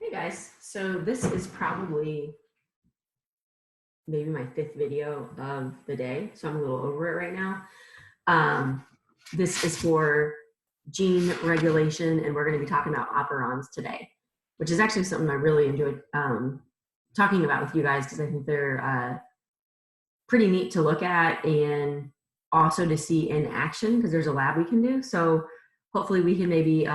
Hey guys, so this is probably maybe my fifth video of the day, so I'm a little over it right now. This is for gene regulation, and we're going to be talking about operons today, which is actually something I really enjoyed talking about with you guys because I think they're pretty neat to look at and also to see in action because there's a lab we can do. So hopefully we can maybe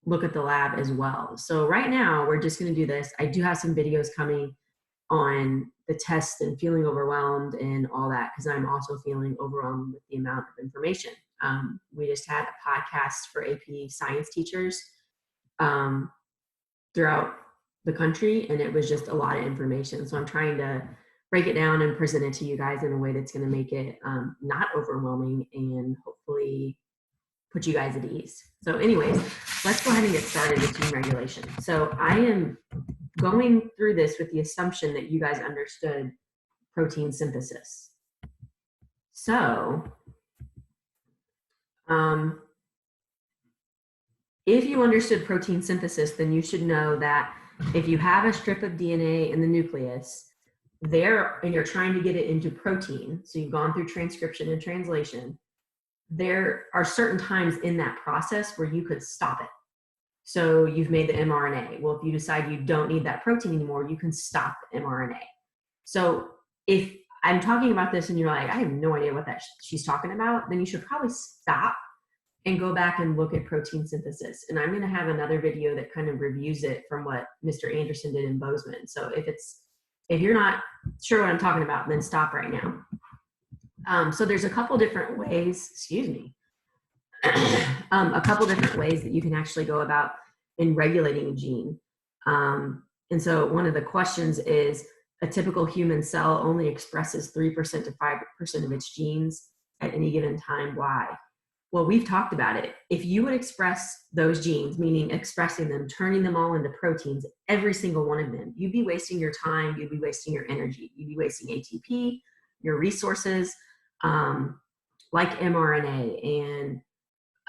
look at the lab as well. So right now we're just going to do this. I do have some videos coming on the test and feeling overwhelmed and all that because I'm also feeling overwhelmed with the amount of information. We just had a podcast for AP science teachers throughout the country, and it was just a lot of information. So I'm trying to break it down and present it to you guys in a way that's going to make it not overwhelming and hopefully put you guys at ease. So anyways, let's go ahead and get started with gene regulation. So I am going through this with the assumption that you guys understood protein synthesis. So if you understood protein synthesis, then you should know that if you have a strip of DNA in the nucleus there and you're trying to get it into protein, so you've gone through transcription and translation, there are certain times in that process where you could stop it. So you've made the mRNA. Well, if you decide you don't need that protein anymore, you can stop the mRNA. So if I'm talking about this and you're like, I have no idea what she's talking about, then you should probably stop and go back and look at protein synthesis. And I'm going to have another video that kind of reviews it from what Mr. Anderson did in Bozeman. So if you're not sure what I'm talking about, then stop right now. So there's a couple different ways, a couple different ways that you can actually go about in regulating a gene. And so one of the questions is, a typical human cell only expresses 3% to 5% of its genes at any given time. Why? Well, we've talked about it. If you would express those genes, meaning expressing them, turning them all into proteins, every single one of them, you'd be wasting your time, you'd be wasting your energy, you'd be wasting ATP, your resources, like mRNA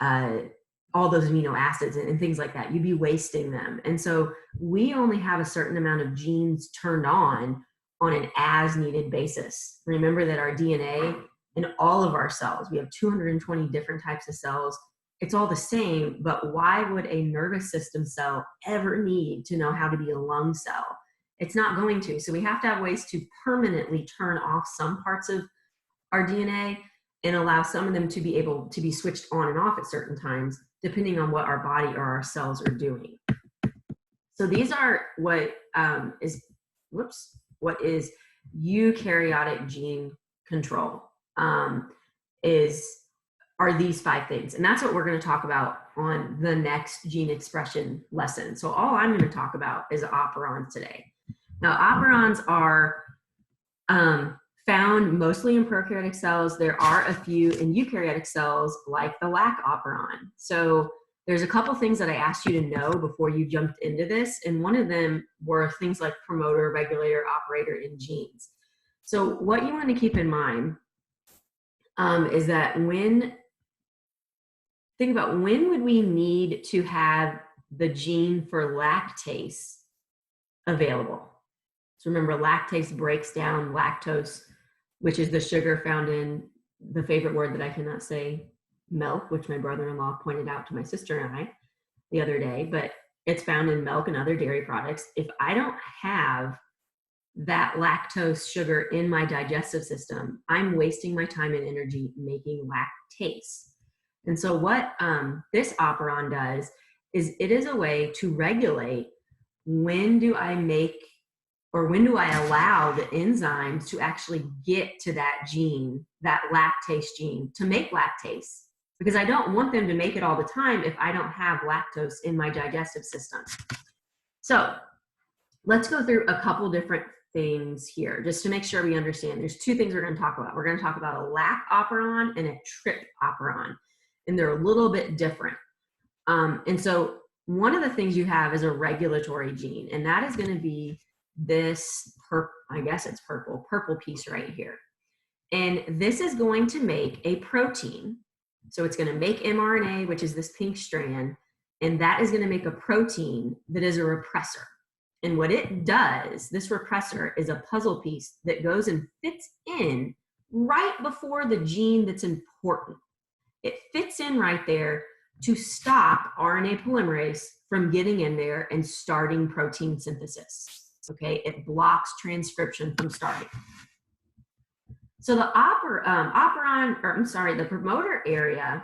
and all those amino acids and things like that. You'd be wasting them. And so we only have a certain amount of genes turned on an as needed basis. Remember that our DNA in all of our cells, we have 220 different types of cells. It's all the same, but why would a nervous system cell ever need to know how to be a lung cell? It's not going to. So we have to have ways to permanently turn off some parts of our DNA and allow some of them to be able to be switched on and off at certain times, depending on what our body or our cells are doing. So these are what is eukaryotic gene control. Are these 5 things. And that's what we're going to talk about on the next gene expression lesson. So all I'm going to talk about is operons today. Now, operons are found mostly in prokaryotic cells. There are a few in eukaryotic cells, like the Lac Operon. So there's a couple things that I asked you to know before you jumped into this, and one of them were things like promoter, regulator, operator, and genes. So what you want to keep in mind is that think about when would we need to have the gene for lactase available. So remember, lactase breaks down lactose, which is the sugar found in the favorite word that I cannot say, milk, which my brother-in-law pointed out to my sister and I the other day, but it's found in milk and other dairy products. If I don't have that lactose sugar in my digestive system, I'm wasting my time and energy making lactase. And so what this operon does is it is a way to regulate when do I allow the enzymes to actually get to that gene, that lactase gene, to make lactase. Because I don't want them to make it all the time if I don't have lactose in my digestive system. So let's go through a couple different things here just to make sure we understand. There's 2 things we're going to talk about. We're going to talk about a Lac Operon and a Trip Operon, and they're a little bit different. And so one of the things you have is a regulatory gene, and that is going to be this, I guess it's purple piece right here. And this is going to make a protein. So it's going to make mRNA, which is this pink strand, and that is going to make a protein that is a repressor. And what it does, this repressor is a puzzle piece that goes and fits in right before the gene that's important. It fits in right there to stop RNA polymerase from getting in there and starting protein synthesis. Okay, it blocks transcription from starting. So the the promoter area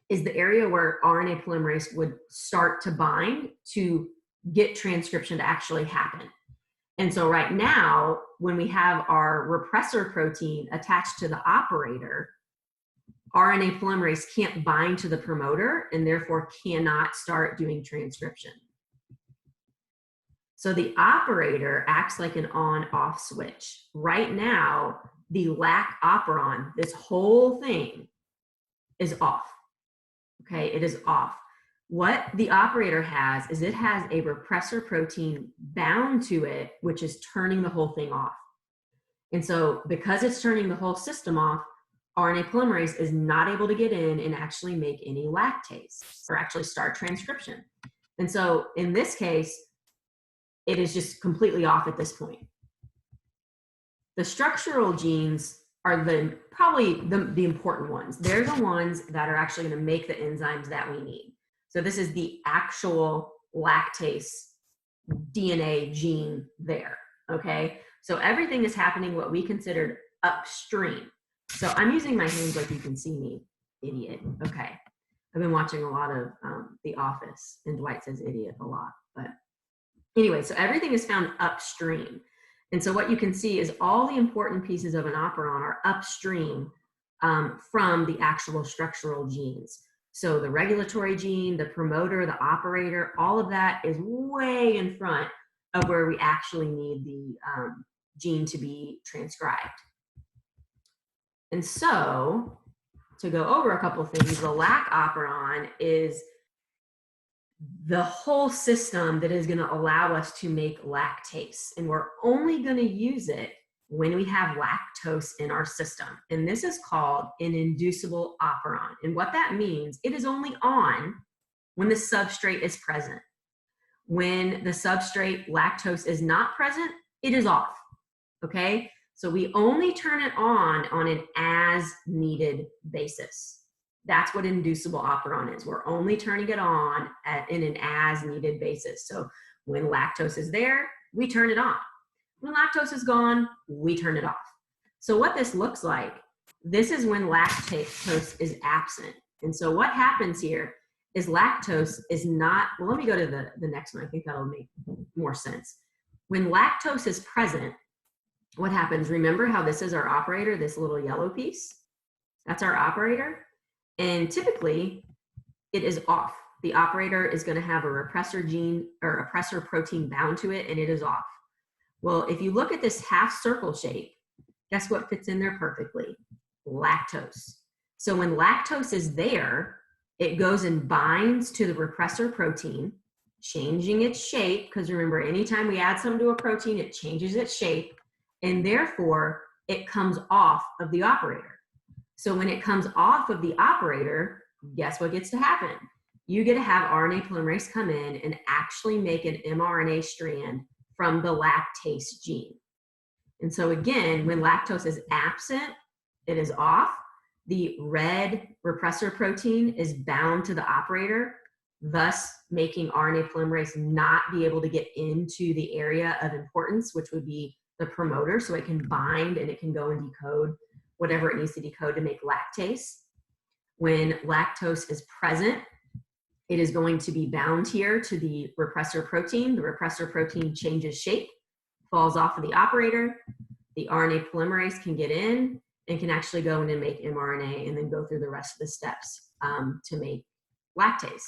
is the area where RNA polymerase would start to bind to get transcription to actually happen. And so right now, when we have our repressor protein attached to the operator, RNA polymerase can't bind to the promoter and therefore cannot start doing transcription. So the operator acts like an on-off switch. Right now, the Lac Operon, this whole thing is off. Okay, it is off. What the operator has is it has a repressor protein bound to it, which is turning the whole thing off. And so because it's turning the whole system off, RNA polymerase is not able to get in and actually make any lactase or actually start transcription. And so in this case, it is just completely off at this point. The structural genes are probably the important ones. They're the ones that are actually going to make the enzymes that we need. So this is the actual lactase DNA gene there, okay? So everything is happening what we considered upstream. So I'm using my hands like you can see me, idiot, okay. I've been watching a lot of The Office, and Dwight says idiot a lot, but anyway, so everything is found upstream. And so what you can see is all the important pieces of an operon are upstream from the actual structural genes. So the regulatory gene, the promoter, the operator, all of that is way in front of where we actually need the gene to be transcribed. And so to go over a couple of things, the Lac Operon is the whole system that is going to allow us to make lactase. And we're only going to use it when we have lactose in our system. And this is called an inducible operon. And what that means, it is only on when the substrate is present. When the substrate lactose is not present, it is off, okay? So we only turn it on an as needed basis. That's what inducible operon is. We're only turning it on in an as needed basis. So when lactose is there, we turn it on. When lactose is gone, we turn it off. So what this looks like, this is when lactose is absent. And so what happens here is lactose is not, well, let me go to the next one. I think that'll make more sense. When lactose is present, what happens? Remember how this is our operator, this little yellow piece? That's our operator. And typically it is off. The operator is going to have a repressor gene or a repressor protein bound to it, and it is off. Well, if you look at this half circle shape, guess what fits in there perfectly? Lactose. So when lactose is there, it goes and binds to the repressor protein, changing its shape, because remember, anytime we add something to a protein, it changes its shape, and therefore it comes off of the operator. So when it comes off of the operator, guess what gets to happen? You get to have RNA polymerase come in and actually make an mRNA strand from the lactase gene. And so again, when lactose is absent, it is off. The red repressor protein is bound to the operator, thus making RNA polymerase not be able to get into the area of importance, which would be the promoter, so it can bind and it can go and decode whatever it needs to decode to make lactase. When lactose is present, it is going to be bound here to the repressor protein. The repressor protein changes shape, falls off of the operator. The RNA polymerase can get in and can actually go in and make mRNA and then go through the rest of the steps to make lactase.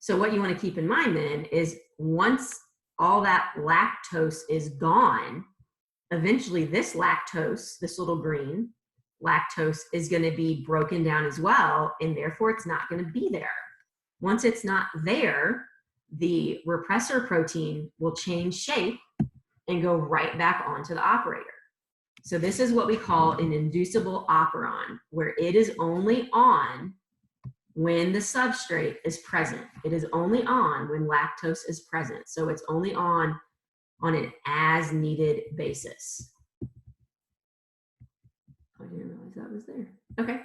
So what you want to keep in mind then is once all that lactose is gone, eventually this lactose, this little green lactose, is going to be broken down as well, and therefore it's not going to be there. Once it's not there, the repressor protein will change shape and go right back onto the operator. So this is what we call an inducible operon, where it is only on when the substrate is present. It is only on when lactose is present. So it's only on an as needed basis. I didn't realize that was there. Okay.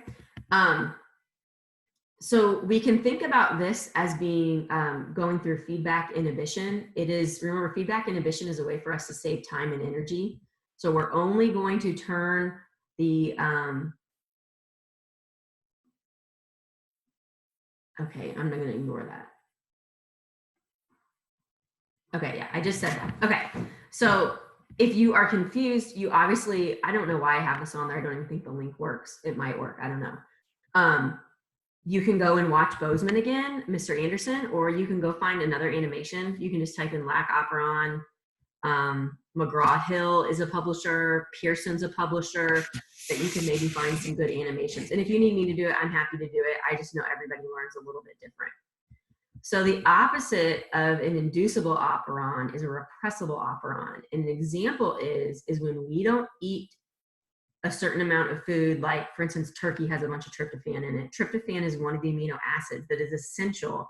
So we can think about this as being going through feedback inhibition. It is, remember, feedback inhibition is a way for us to save time and energy. So we're only going to turn the, okay, I'm not going to ignore that. Okay, yeah, I just said that. Okay, so if you are confused, you obviously, I don't know why I have this on there. I don't even think the link works. It might work, I don't know. You can go and watch Bozeman again, Mr. Anderson, or you can go find another animation. You can just type in Lac Operon. McGraw-Hill is a publisher. Pearson's a publisher that you can maybe find some good animations. And if you need me to do it, I'm happy to do it. I just know everybody learns a little bit different. So the opposite of an inducible operon is a repressible operon. And an example is when we don't eat a certain amount of food, like for instance, turkey has a bunch of tryptophan in it. Tryptophan is one of the amino acids that is essential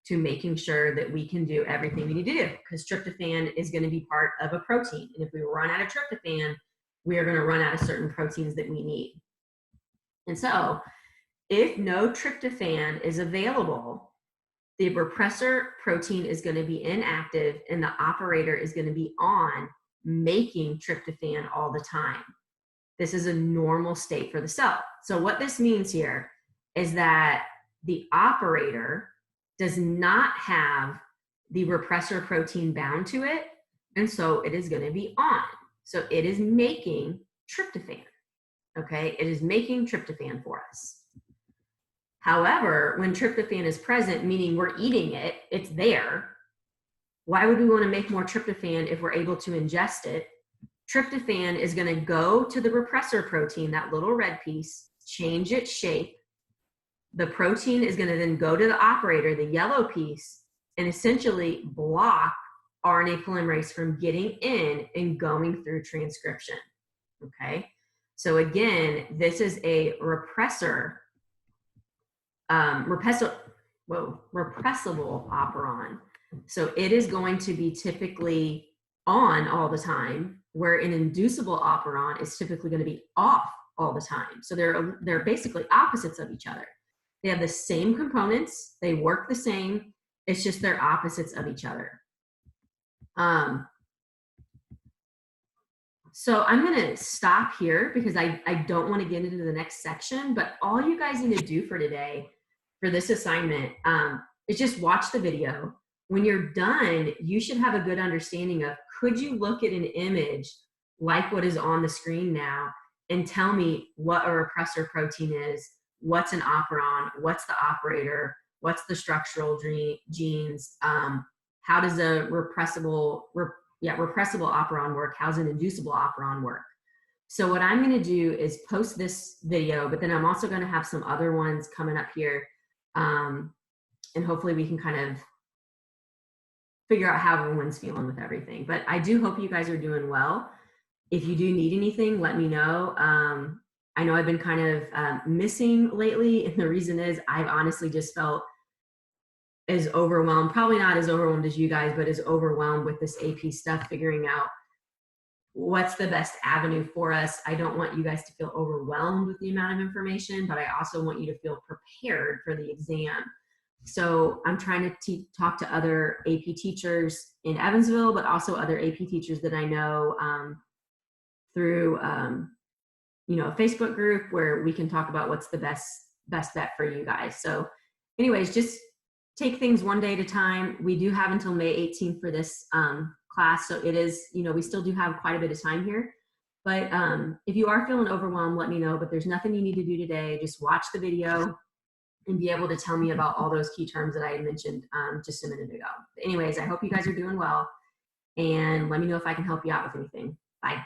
to making sure that we can do everything we need to do, because tryptophan is going to be part of a protein. And if we run out of tryptophan, we are going to run out of certain proteins that we need. And so if no tryptophan is available, the repressor protein is going to be inactive and the operator is going to be on making tryptophan all the time. This is a normal state for the cell. So what this means here is that the operator does not have the repressor protein bound to it, and so it is going to be on. So it is making tryptophan, okay? It is making tryptophan for us. However, when tryptophan is present, meaning we're eating it, it's there, why would we want to make more tryptophan if we're able to ingest it? Tryptophan is going to go to the repressor protein, that little red piece, change its shape. The protein is going to then go to the operator, the yellow piece, and essentially block RNA polymerase from getting in and going through transcription. Okay, so again, this is a repressible operon. So it is going to be typically on all the time, where an inducible operon is typically going to be off all the time. So they're basically opposites of each other. They have the same components, they work the same, it's just they're opposites of each other. So I'm gonna stop here because I don't want to get into the next section, but all you guys need to do for today, for this assignment, is just watch the video. When you're done, you should have a good understanding of, could you look at an image like what is on the screen now and tell me what a repressor protein is, what's an operon, what's the operator, what's the structural genes, how does a repressible operon work, how's an inducible operon work. So what I'm going to do is post this video, but then I'm also going to have some other ones coming up here, and hopefully we can kind of figure out how everyone's feeling with everything. But I do hope you guys are doing well. If you do need anything, let me know. I know I've been kind of missing lately, and the reason is I've honestly just felt as overwhelmed, probably not as overwhelmed as you guys, but as overwhelmed with this AP stuff, figuring out what's the best avenue for us. I don't want you guys to feel overwhelmed with the amount of information, but I also want you to feel prepared for the exam. So I'm trying to talk to other AP teachers in Evansville, but also other AP teachers that I know through you know, a Facebook group where we can talk about what's the best bet for you guys. So anyways, just take things one day at a time. We do have until May 18th for this class. So it is, you know, we still do have quite a bit of time here. But if you are feeling overwhelmed, let me know. But there's nothing you need to do today. Just watch the video and be able to tell me about all those key terms that I had mentioned just a minute ago. But anyways, I hope you guys are doing well. And let me know if I can help you out with anything. Bye.